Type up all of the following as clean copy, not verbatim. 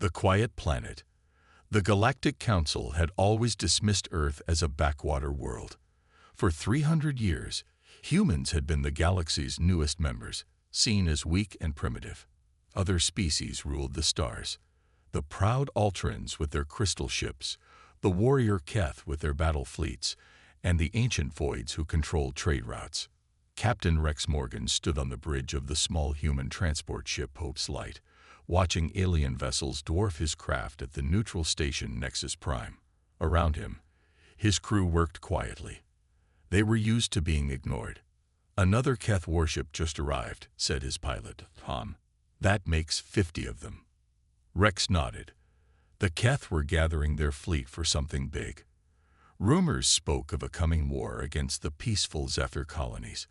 The quiet planet. The Galactic Council had always dismissed Earth as a backwater world. For 300 years, humans had been the galaxy's newest members, seen as weak and primitive. Other species ruled the stars. The proud Ultrans with their crystal ships, the warrior Keth with their battle fleets, and the ancient Voids who controlled trade routes. Captain Rex Morgan stood on the bridge of the small human transport ship Hope's Light, watching alien vessels dwarf his craft at the neutral station Nexus Prime. Around him, his crew worked quietly. They were used to being ignored. "Another Keth warship just arrived," said his pilot, Tom. "That makes 50 of them." Rex nodded. The Keth were gathering their fleet for something big. Rumors spoke of a coming war against the peaceful Zephyr colonies.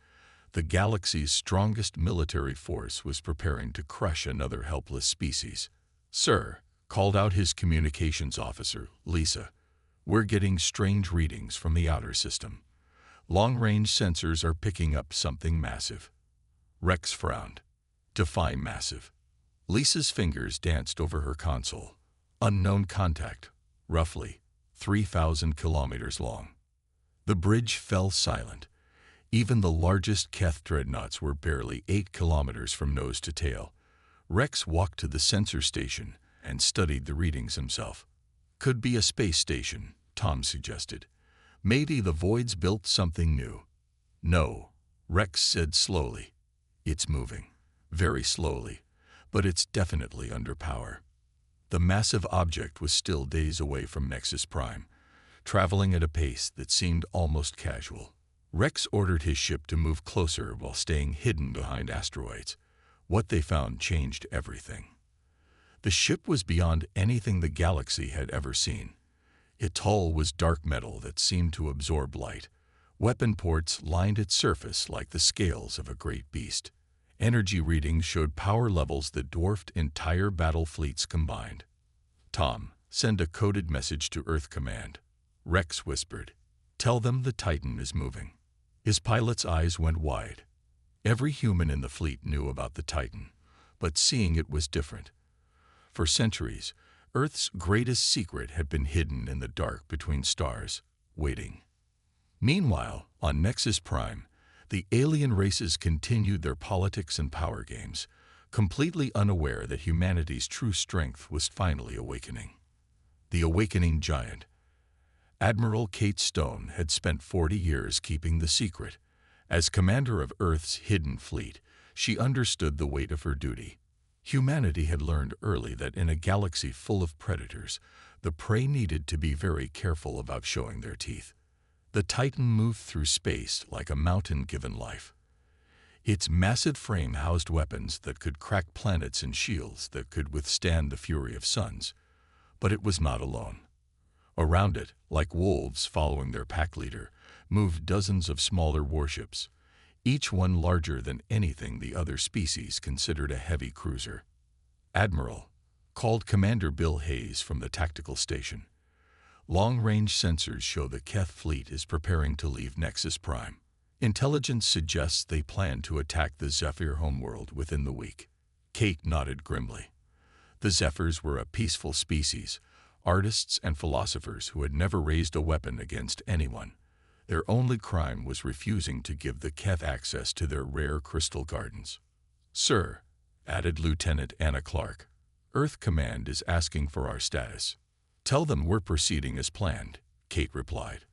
The galaxy's strongest military force was preparing to crush another helpless species. "Sir," called out his communications officer, Lisa, "we're getting strange readings from the outer system. Long-range sensors are picking up something massive." Rex frowned. "Define massive." Lisa's fingers danced over her console. "Unknown contact, roughly 3,000 kilometers long." The bridge fell silent. Even the largest Keth dreadnoughts were barely 8 kilometers from nose to tail. Rex walked to the sensor station and studied the readings himself. "Could be a space station," Tom suggested. "Maybe the Voids built something new." "No," Rex said slowly. "It's moving. Very slowly, but it's definitely under power." The massive object was still days away from Nexus Prime, traveling at a pace that seemed almost casual. Rex ordered his ship to move closer while staying hidden behind asteroids. What they found changed everything. The ship was beyond anything the galaxy had ever seen. Its hull was dark metal that seemed to absorb light. Weapon ports lined its surface like the scales of a great beast. Energy readings showed power levels that dwarfed entire battle fleets combined. "Tom, send a coded message to Earth Command," Rex whispered. "Tell them the Titan is moving." His pilot's eyes went wide. Every human in the fleet knew about the Titan, but seeing it was different. For centuries, Earth's greatest secret had been hidden in the dark between stars, waiting. Meanwhile, on Nexus Prime, the alien races continued their politics and power games, completely unaware that humanity's true strength was finally awakening. The awakening giant. Admiral Kate Stone had spent 40 years keeping the secret. As commander of Earth's hidden fleet, she understood the weight of her duty. Humanity had learned early that in a galaxy full of predators, the prey needed to be very careful about showing their teeth. The Titan moved through space like a mountain given life. Its massive frame housed weapons that could crack planets and shields that could withstand the fury of suns. But it was not alone. Around it, like wolves following their pack leader, moved dozens of smaller warships, each one larger than anything the other species considered a heavy cruiser. "Admiral," called Commander Bill Hayes from the tactical station. "Long-range sensors show the Keth fleet is preparing to leave Nexus Prime. Intelligence suggests they plan to attack the Zephyr homeworld within the week." Kate nodded grimly. The Zephyrs were a peaceful species, artists and philosophers who had never raised a weapon against anyone. Their only crime was refusing to give the Keth access to their rare crystal gardens. "Sir," added Lieutenant Anna Clark, "Earth Command is asking for our status." "Tell them we're proceeding as planned," Kate replied.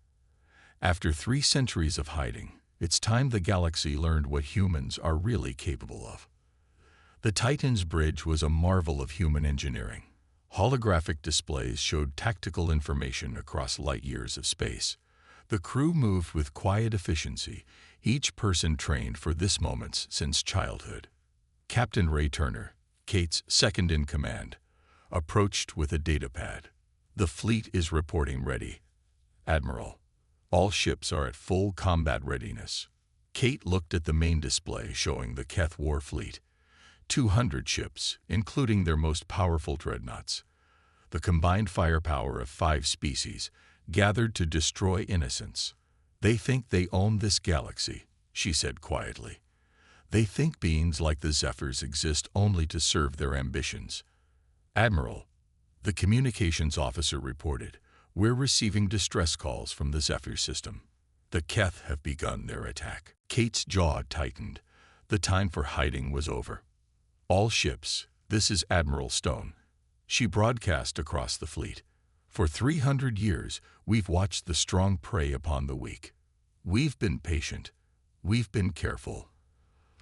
"After 3 centuries of hiding, it's time the galaxy learned what humans are really capable of." The Titan's bridge was a marvel of human engineering. Holographic displays showed tactical information across light years of space. The crew moved with quiet efficiency, each person trained for this moment since childhood. Captain Ray Turner, Kate's second-in-command, approached with a datapad. "The fleet is reporting ready, Admiral. All ships are at full combat readiness." Kate looked at the main display showing the Keth war fleet. 200 ships, including their most powerful dreadnoughts. The combined firepower of 5 species, gathered to destroy innocents. "They think they own this galaxy," she said quietly. "They think beings like the Zephyrs exist only to serve their ambitions." "Admiral," The communications officer reported, "We're receiving distress calls from the Zephyr system. The Keth have begun their attack." Kate's jaw tightened. The time for hiding was over. "All ships, this is Admiral Stone." She broadcast across the fleet. "For 300 years, we've watched the strong prey upon the weak. We've been patient. We've been careful.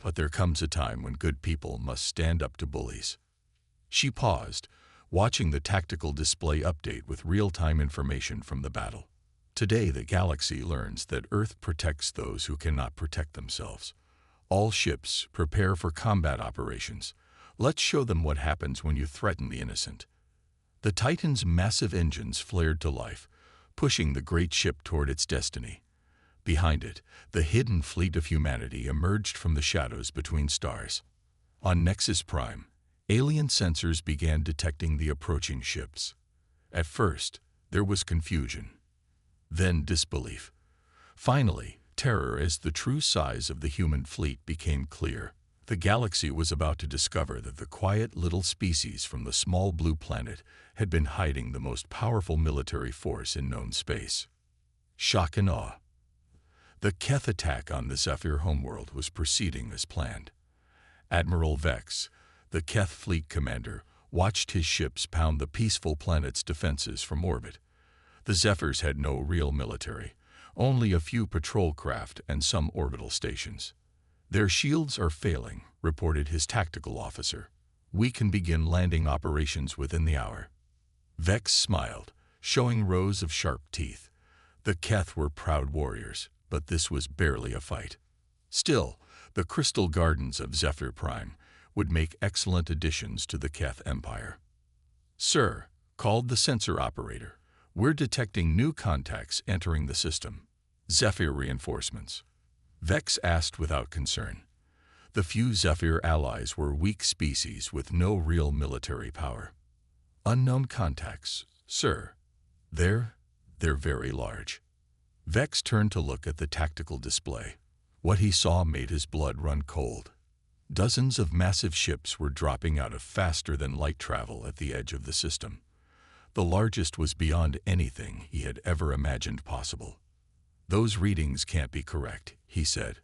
But there comes a time when good people must stand up to bullies." She paused, watching the tactical display update with real-time information from the battle. "Today the galaxy learns that Earth protects those who cannot protect themselves. All ships, prepare for combat operations. Let's show them what happens when you threaten the innocent." The Titan's massive engines flared to life, pushing the great ship toward its destiny. Behind it, the hidden fleet of humanity emerged from the shadows between stars. On Nexus Prime, alien sensors began detecting the approaching ships. At first, there was confusion, then disbelief. Finally, terror as the true size of the human fleet became clear. The galaxy was about to discover that the quiet little species from the small blue planet had been hiding the most powerful military force in known space. Shock and awe. The Keth attack on the Zephyr homeworld was proceeding as planned. Admiral Vex, the Keth fleet commander, watched his ships pound the peaceful planet's defenses from orbit. The Zephyrs had no real military, only a few patrol craft and some orbital stations. "Their shields are failing," reported his tactical officer. "We can begin landing operations within the hour." Vex smiled, showing rows of sharp teeth. The Keth were proud warriors, but this was barely a fight. Still, the crystal gardens of Zephyr Prime would make excellent additions to the Keth Empire. "Sir," called the sensor operator, "we're detecting new contacts entering the system." "Zephyr reinforcements?" Vex asked without concern. The few Zephyr allies were weak species with no real military power. "Unknown contacts, sir. They're very large." Vex turned to look at the tactical display. What he saw made his blood run cold. Dozens of massive ships were dropping out of faster-than-light travel at the edge of the system. The largest was beyond anything he had ever imagined possible. "Those readings can't be correct," he said.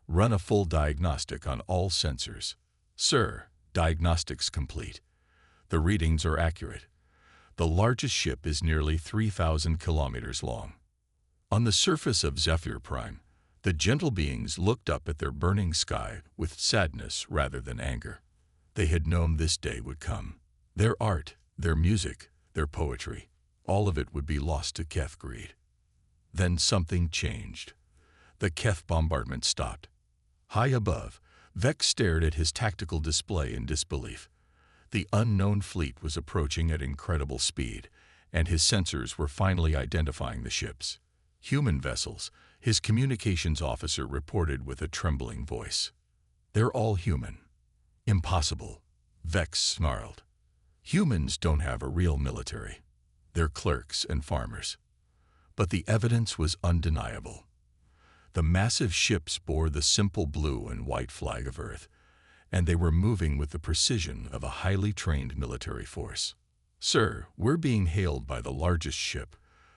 "Run a full diagnostic on all sensors." "Sir, diagnostics complete. The readings are accurate. The largest ship is nearly 3,000 kilometers long." On the surface of Zephyr Prime, the gentle beings looked up at their burning sky with sadness rather than anger. They had known this day would come. Their art, their music, their poetry, all of it would be lost to Keth greed. Then something changed. The Keth bombardment stopped. High above, Vex stared at his tactical display in disbelief. The unknown fleet was approaching at incredible speed, and his sensors were finally identifying the ships. "Human vessels," his communications officer reported with a trembling voice. "They're all human." "Impossible," Vex snarled. "Humans don't have a real military. They're clerks and farmers." But the evidence was undeniable. The massive ships bore the simple blue and white flag of Earth, and they were moving with the precision of a highly trained military force. "Sir, we're being hailed by the largest ship,"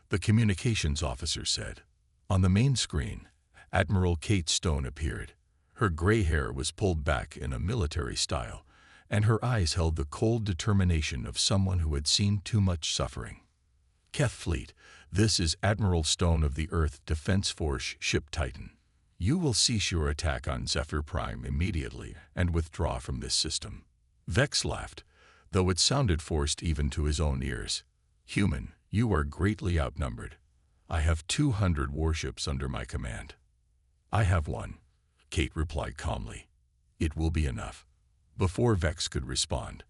the communications officer said. On the main screen, Admiral Kate Stone appeared. Her gray hair was pulled back in a military style, and her eyes held the cold determination of someone who had seen too much suffering. "Keth Fleet, this is Admiral Stone of the Earth Defense Force Ship Titan. You will cease your attack on Zephyr Prime immediately and withdraw from this system." Vex laughed, though it sounded forced even to his own ears. "Human, you are greatly outnumbered. I have 200 warships under my command." "I have one," Kate replied calmly. "It will be enough." Before Vex could respond,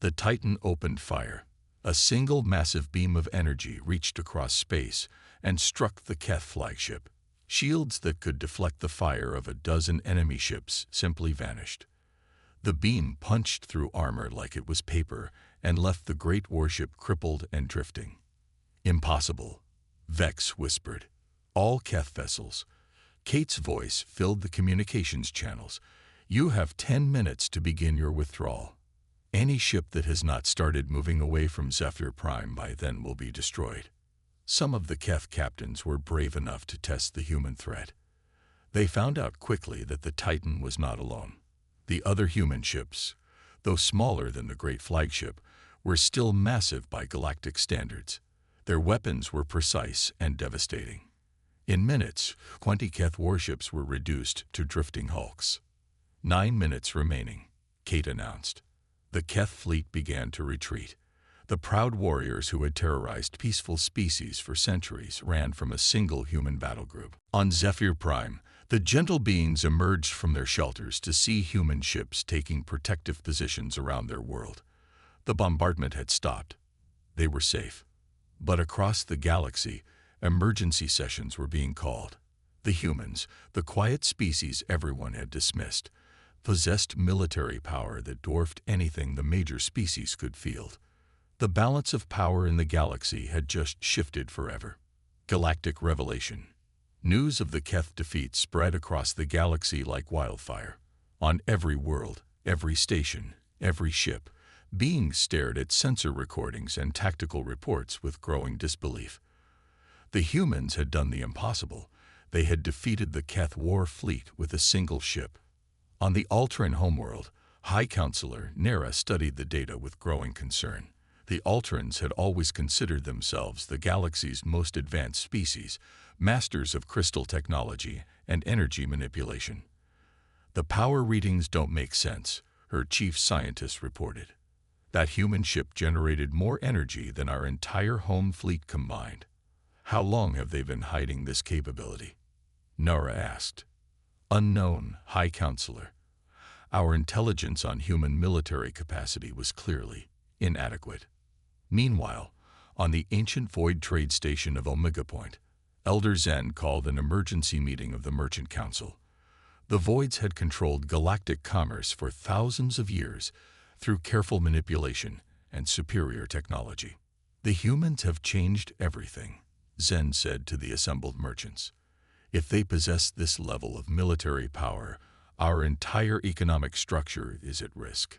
the Titan opened fire. A single massive beam of energy reached across space and struck the Keth flagship. Shields that could deflect the fire of a dozen enemy ships simply vanished. The beam punched through armor like it was paper and left the great warship crippled and drifting. "Impossible," Vex whispered. "All Keth vessels." Kate's voice filled the communications channels. "You have 10 minutes to begin your withdrawal." Any ship that has not started moving away from Zephyr Prime by then will be destroyed. Some of the Keth captains were brave enough to test the human threat. They found out quickly that the Titan was not alone. The other human ships, though smaller than the great flagship, were still massive by galactic standards. Their weapons were precise and devastating. In minutes, 20 Keth warships were reduced to drifting hulks. 9 minutes remaining, Kate announced. The Keth fleet began to retreat. The proud warriors who had terrorized peaceful species for centuries ran from a single human battle group. On Zephyr Prime, the gentle beings emerged from their shelters to see human ships taking protective positions around their world. The bombardment had stopped. They were safe. But across the galaxy, emergency sessions were being called. The humans, the quiet species everyone had dismissed, possessed military power that dwarfed anything the major species could field. The balance of power in the galaxy had just shifted forever. Galactic revelation. News of the Keth defeat spread across the galaxy like wildfire. On every world, every station, every ship, beings stared at sensor recordings and tactical reports with growing disbelief. The humans had done the impossible. They had defeated the Keth war fleet with a single ship. On the Altran homeworld, High Counselor Nera studied the data with growing concern. The Altrans had always considered themselves the galaxy's most advanced species, masters of crystal technology and energy manipulation. The power readings don't make sense, her chief scientist reported. That human ship generated more energy than our entire home fleet combined. How long have they been hiding this capability? Nora asked. Unknown, High Counselor. Our intelligence on human military capacity was clearly inadequate. Meanwhile, on the ancient void trade station of Omega Point, Elder Zen called an emergency meeting of the Merchant Council. The voids had controlled galactic commerce for thousands of years through careful manipulation and superior technology. The humans have changed everything, Zen said to the assembled merchants. If they possess this level of military power, our entire economic structure is at risk.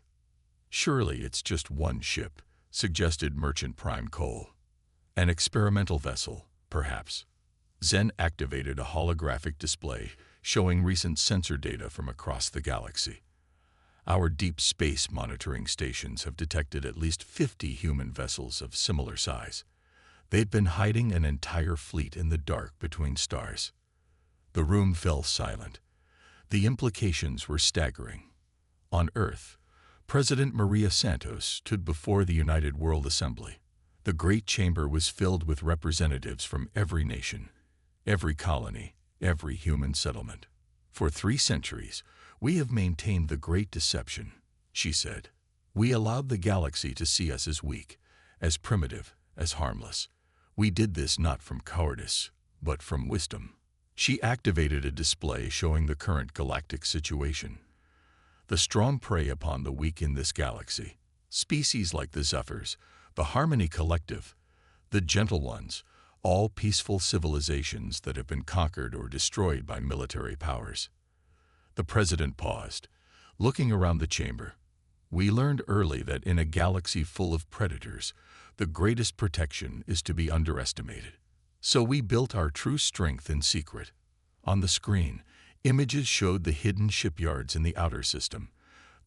Surely it's just one ship, suggested Merchant Prime Cole. An experimental vessel, perhaps. Zen activated a holographic display showing recent sensor data from across the galaxy. Our deep space monitoring stations have detected at least 50 human vessels of similar size. They'd been hiding an entire fleet in the dark between stars. The room fell silent. The implications were staggering. On Earth, President Maria Santos stood before the United World Assembly. The great chamber was filled with representatives from every nation, every colony, every human settlement. For 3 centuries, we have maintained the great deception, she said. We allowed the galaxy to see us as weak, as primitive, as harmless. We did this not from cowardice, but from wisdom. She activated a display showing the current galactic situation. The strong prey upon the weak in this galaxy. Species like the Zephyrs, the Harmony Collective, the Gentle Ones, all peaceful civilizations that have been conquered or destroyed by military powers. The president paused, looking around the chamber. We learned early that in a galaxy full of predators, the greatest protection is to be underestimated. So we built our true strength in secret. On the screen, images showed the hidden shipyards in the outer system,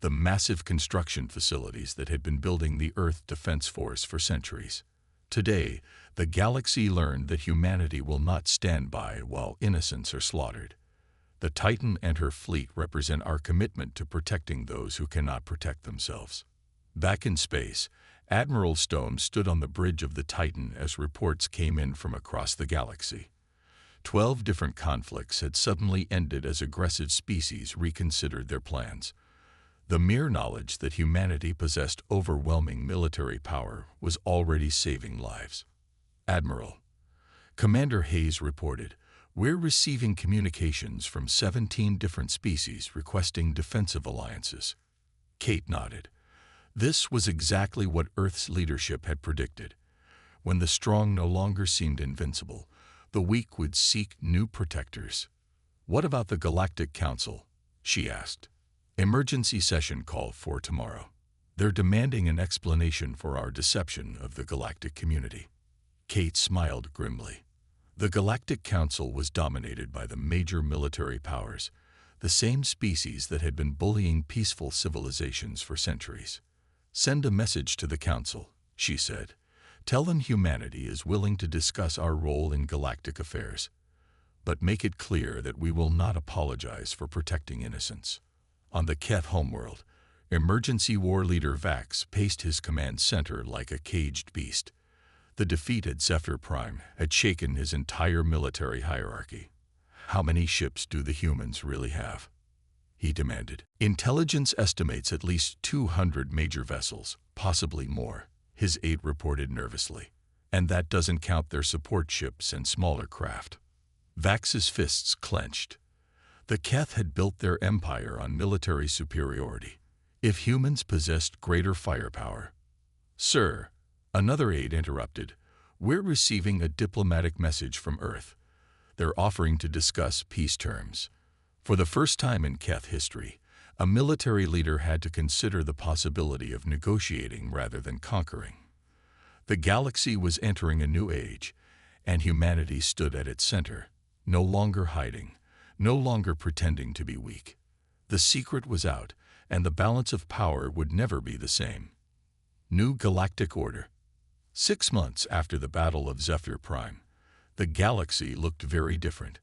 the massive construction facilities that had been building the Earth Defense Force for centuries. Today, the galaxy learned that humanity will not stand by while innocents are slaughtered. The Titan and her fleet represent our commitment to protecting those who cannot protect themselves. Back in space, Admiral Stone stood on the bridge of the Titan as reports came in from across the galaxy. 12 different conflicts had suddenly ended as aggressive species reconsidered their plans. The mere knowledge that humanity possessed overwhelming military power was already saving lives. Admiral, Commander Hayes reported, we're receiving communications from 17 different species requesting defensive alliances. Kate nodded. This was exactly what Earth's leadership had predicted. When the strong no longer seemed invincible, the weak would seek new protectors. What about the Galactic Council? She asked. Emergency session called for tomorrow. They're demanding an explanation for our deception of the galactic community. Kate smiled grimly. The Galactic Council was dominated by the major military powers, the same species that had been bullying peaceful civilizations for centuries. "Send a message to the Council," she said. "Tell them humanity is willing to discuss our role in galactic affairs, but make it clear that we will not apologize for protecting innocence." On the Keth homeworld, emergency war leader Vax paced his command center like a caged beast. The defeat at Zephyr Prime had shaken his entire military hierarchy. "How many ships do the humans really have?" he demanded. "Intelligence estimates at least 200 major vessels, possibly more," his aide reported nervously. "And that doesn't count their support ships and smaller craft." Vax's fists clenched. The Keth had built their empire on military superiority. If humans possessed greater firepower— "Sir," another aide interrupted, "we're receiving a diplomatic message from Earth. They're offering to discuss peace terms." For the first time in Keth history, a military leader had to consider the possibility of negotiating rather than conquering. The galaxy was entering a new age, and humanity stood at its center, no longer hiding, no longer pretending to be weak. The secret was out, and the balance of power would never be the same. New Galactic Order. 6 months after the Battle of Zephyr Prime, the galaxy looked very different.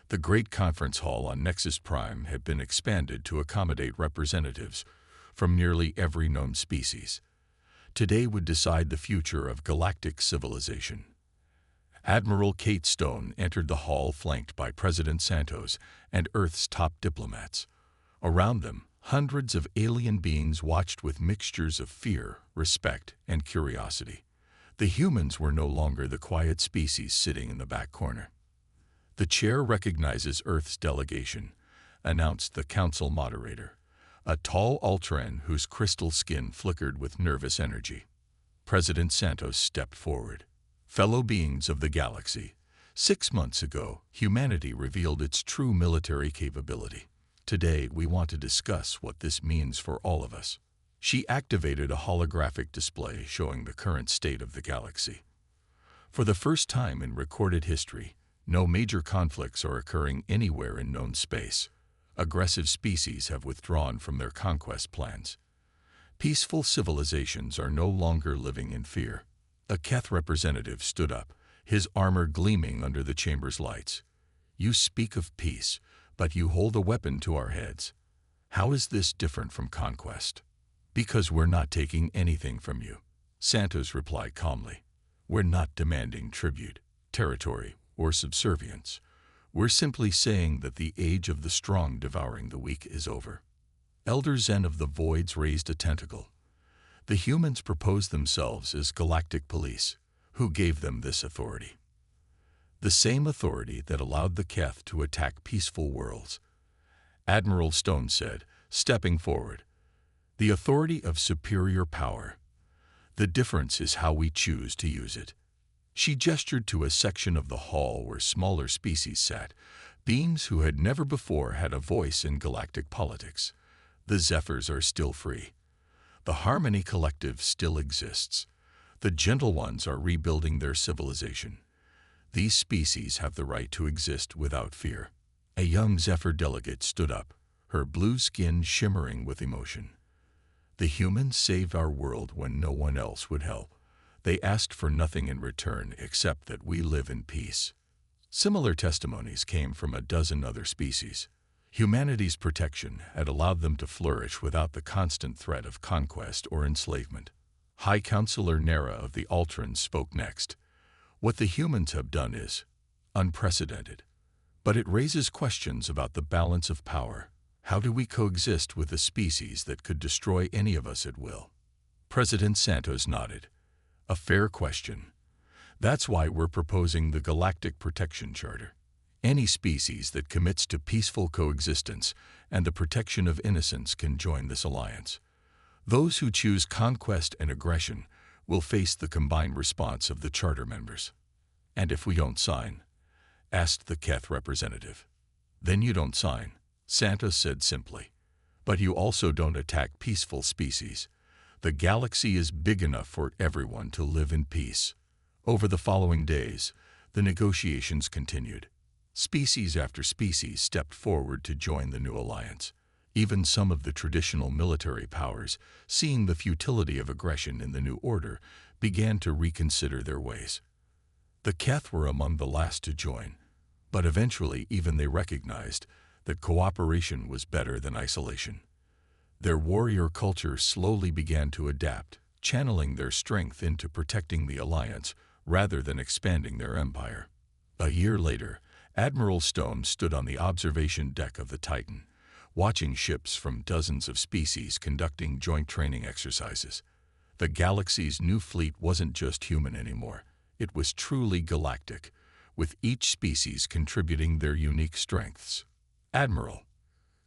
The Great Conference Hall on Nexus Prime had been expanded to accommodate representatives from nearly every known species. Today would decide the future of galactic civilization. Admiral Kate Stone entered the hall flanked by President Santos and Earth's top diplomats. Around them, hundreds of alien beings watched with mixtures of fear, respect, and curiosity. The humans were no longer the quiet species sitting in the back corner. "The chair recognizes Earth's delegation," announced the council moderator, a tall Ultran whose crystal skin flickered with nervous energy. President Santos stepped forward. "Fellow beings of the galaxy, 6 months ago, humanity revealed its true military capability. Today, we want to discuss what this means for all of us." She activated a holographic display showing the current state of the galaxy. For the first time in recorded history, no major conflicts are occurring anywhere in known space. Aggressive species have withdrawn from their conquest plans. Peaceful civilizations are no longer living in fear. A Keth representative stood up, his armor gleaming under the chamber's lights. "You speak of peace, but you hold a weapon to our heads. How is this different from conquest?" "Because we're not taking anything from you," Santos replied calmly. "We're not demanding tribute, territory, or subservience. We're simply saying that the age of the strong devouring the weak is over." Elder Zen of the Voids raised a tentacle. "The humans proposed themselves as galactic police. Who gave them this authority?" "The same authority that allowed the Keth to attack peaceful worlds," Admiral Stone said, stepping forward. "The authority of superior power. The difference is how we choose to use it." She gestured to a section of the hall where smaller species sat, beings who had never before had a voice in galactic politics. "The Zephyrs are still free. The Harmony Collective still exists. The Gentle Ones are rebuilding their civilization. These species have the right to exist without fear." A young Zephyr delegate stood up, her blue skin shimmering with emotion. "The humans saved our world when no one else would help. They asked for nothing in return except that we live in peace." Similar testimonies came from a dozen other species. Humanity's protection had allowed them to flourish without the constant threat of conquest or enslavement. High Counselor Nera of the Ultrans spoke next. "What the humans have done is unprecedented. But it raises questions about the balance of power. How do we coexist with a species that could destroy any of us at will?" President Santos nodded. "A fair question. That's why we're proposing the Galactic Protection Charter. Any species that commits to peaceful coexistence and the protection of innocence can join this alliance. Those who choose conquest and aggression will face the combined response of the Charter members." "And if we don't sign?" asked the Keth representative. "Then you don't sign," Santos said simply. "But you also don't attack peaceful species. The galaxy is big enough for everyone to live in peace. Over the following days, the negotiations continued. Species after species stepped forward to join the new alliance. Even some of the traditional military powers, seeing the futility of aggression in the new order, began to reconsider their ways. The Keth were among the last to join, but eventually even they recognized that cooperation was better than isolation. Their warrior culture slowly began to adapt, channeling their strength into protecting the alliance rather than expanding their empire. A year later, Admiral Stone stood on the observation deck of the Titan, watching ships from dozens of species conducting joint training exercises. The galaxy's new fleet wasn't just human anymore. It was truly galactic, with each species contributing their unique strengths. Admiral,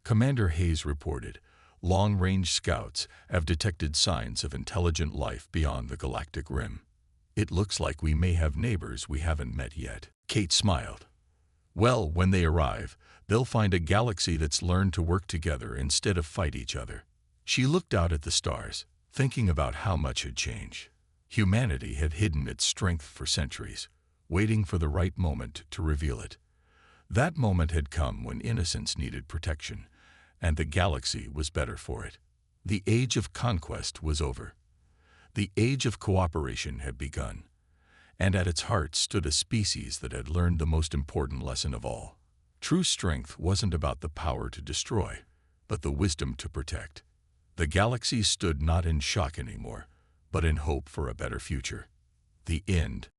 Commander Hayes reported, long-range scouts have detected signs of intelligent life beyond the galactic rim. It looks like we may have neighbors we haven't met yet. Kate smiled. Well, when they arrive, they'll find a galaxy that's learned to work together instead of fight each other. She looked out at the stars, thinking about how much had changed. Humanity had hidden its strength for centuries, waiting for the right moment to reveal it. That moment had come when innocence needed protection, and the galaxy was better for it. The age of conquest was over. The age of cooperation had begun, and at its heart stood a species that had learned the most important lesson of all. True strength wasn't about the power to destroy, but the wisdom to protect. The galaxy stood not in shock anymore, but in hope for a better future. The end.